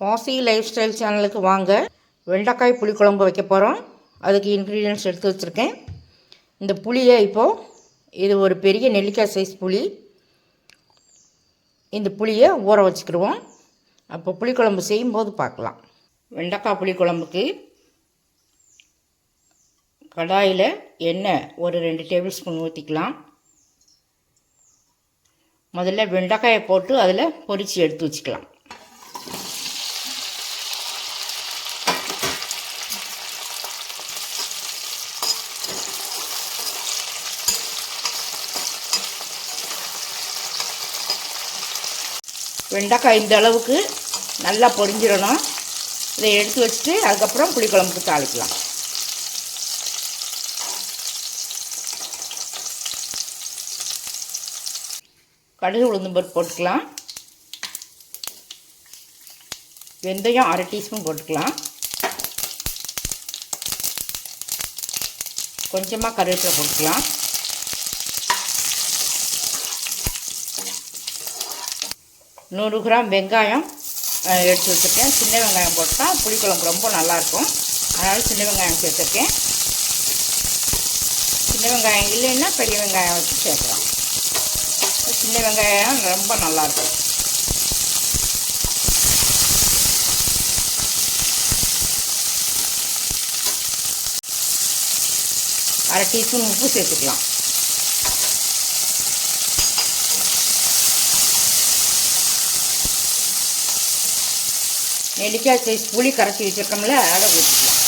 பாசி life style சேனலுக்கு வாங்க. வெண்டைக்காய் புளிக்குழம்பு வைக்க போகிறோம். அதுக்கு இன்க்ரீடியன்ட்ஸ் எடுத்து வச்சுருக்கேன். இந்த புளியை இப்போது இது ஒரு பெரிய நெல்லிக்காய் சைஸ் புளி. இந்த புளியை ஊற வச்சுக்கிடுவோம். அப்போ புளிக்குழம்பு செய்யும்போது பார்க்கலாம். வெண்டைக்காய் புளிக்குழம்புக்கு கடாயில் எண்ணெய் ஒரு 2 டேபிள் ஸ்பூன் ஊற்றிக்கலாம். முதல்ல வெண்டைக்காயை போட்டு அதில் பொரித்து எடுத்து வச்சுக்கலாம். வெண்டைக்காய் இந்த அளவுக்கு நல்லா பொரிஞ்சிடணும். இதை எடுத்து வச்சுட்டு அதுக்கப்புறம் புளிக்குழம்புக்கு தாளிக்கலாம். கடுகு உளுந்தம் பருப்பு போட்டுக்கலாம். வெந்தயம் 1/2 டீஸ்பூன் போட்டுக்கலாம். கொஞ்சமாக கருவேப்பிலை போட்டுக்கலாம். நூறு கிராம் வெங்காயம் எடுத்து வச்சுருக்கேன். சின்ன வெங்காயம் போட்டால் புளிக்குழம்பு ரொம்ப நல்லாயிருக்கும். அதனால் சின்ன வெங்காயம் சேர்த்துருக்கேன். சின்ன வெங்காயம் இல்லைன்னா பெரிய வெங்காயம் வச்சு சேர்க்கலாம். சின்ன வெங்காயம் ரொம்ப நல்லாயிருக்கும். அரை டீஸ்பூன் உப்பு சேர்த்துக்கலாம். நெல்லிக்காய் சைஸ் புளி கரைச்சி வச்சுருக்கோம்ல, அதை ஊற்றிக்கலாம்.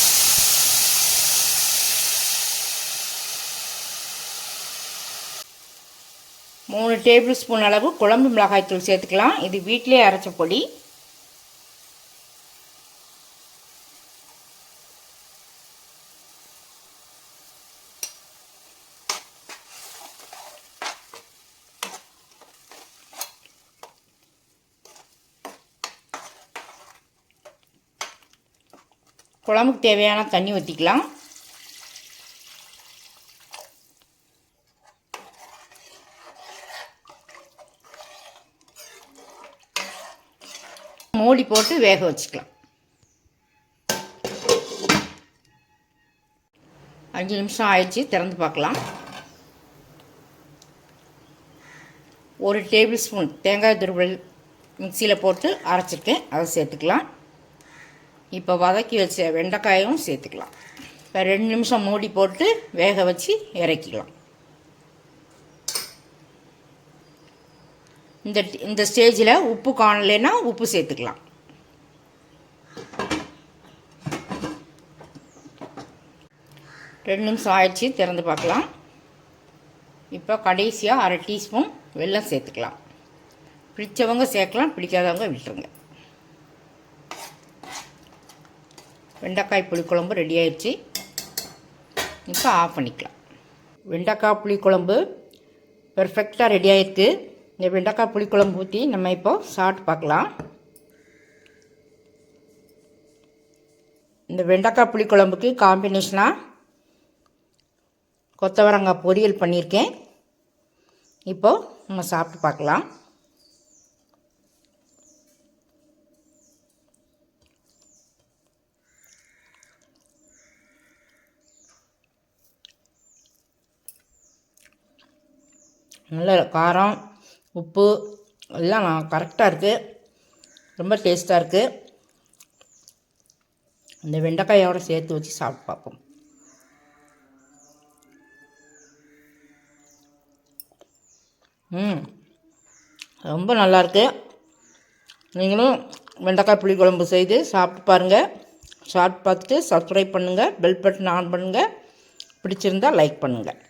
மூணு டேபிள் ஸ்பூன் அளவு குழம்பு மிளகாய்த்தூள் சேர்த்துக்கலாம். இது வீட்டிலே அரைச்ச பொடி. குழம்புக்கு தேவையான தண்ணி ஊற்றிக்கலாம். மூடி போட்டு வேக வச்சுக்கலாம். 5 நிமிஷம் ஆயிடுச்சு. திறந்து பார்க்கலாம். 1 டேபிள் ஸ்பூன் தேங்காய் துருவல் மிக்சியில் போட்டு அரைச்சிருக்கேன், அதை சேர்த்துக்கலாம். இப்போ வதக்கி வச்ச வெண்டைக்காயும் சேர்த்துக்கலாம். இப்போ 2 நிமிஷம் மூடி போட்டு வேக வச்சு இறக்கிக்கலாம். இந்த ஸ்டேஜில் உப்பு காணலைன்னா உப்பு சேர்த்துக்கலாம். ரெண்டு நிமிஷம் ஆயிடுச்சு. திறந்து பார்க்கலாம். இப்போ கடைசியாக 1/2 டீஸ்பூன் வெல்லம் சேர்த்துக்கலாம். பிடிச்சவங்க சேர்க்கலாம், பிடிக்காதவங்க விட்டுருங்க. வெண்டைக்காய் புளிக்குழம்பு ரெடி ஆயிடுச்சு. இப்போ ஆஃப் பண்ணிக்கலாம். வெண்டைக்காய் புளிக்குழம்பு பெர்ஃபெக்டாக ரெடி ஆகிருக்கு. இந்த வெண்டைக்காய் புளிக்குழம்பு ஊற்றி நம்ம இப்போ சாப்பிட்டு பார்க்கலாம். இந்த வெண்டைக்காய் புளிக்குழம்புக்கு காம்பினேஷனாக கொத்தவரங்காய் பொரியல் பண்ணியிருக்கேன். இப்போது நம்ம சாப்பிட்டு பார்க்கலாம். நல்ல காரம் உப்பு எல்லாம் கரெக்டாக இருக்குது. ரொம்ப டேஸ்ட்டாக இருக்குது. இந்த வெண்டைக்காயோடு சேர்த்து வச்சு சாப்பிட்டு பார்ப்போம். ரொம்ப நல்லாயிருக்கு. நீங்களும் வெண்டைக்காய் புளிக்குழம்பு செய்து சாப்பிட்டு பாருங்கள். சாப்பிட்டு பார்த்துட்டு சப்ஸ்கிரைப் பண்ணுங்கள், பெல் பட்டன் ஆன் பண்ணுங்கள். பிடிச்சிருந்தால் லைக் பண்ணுங்கள்.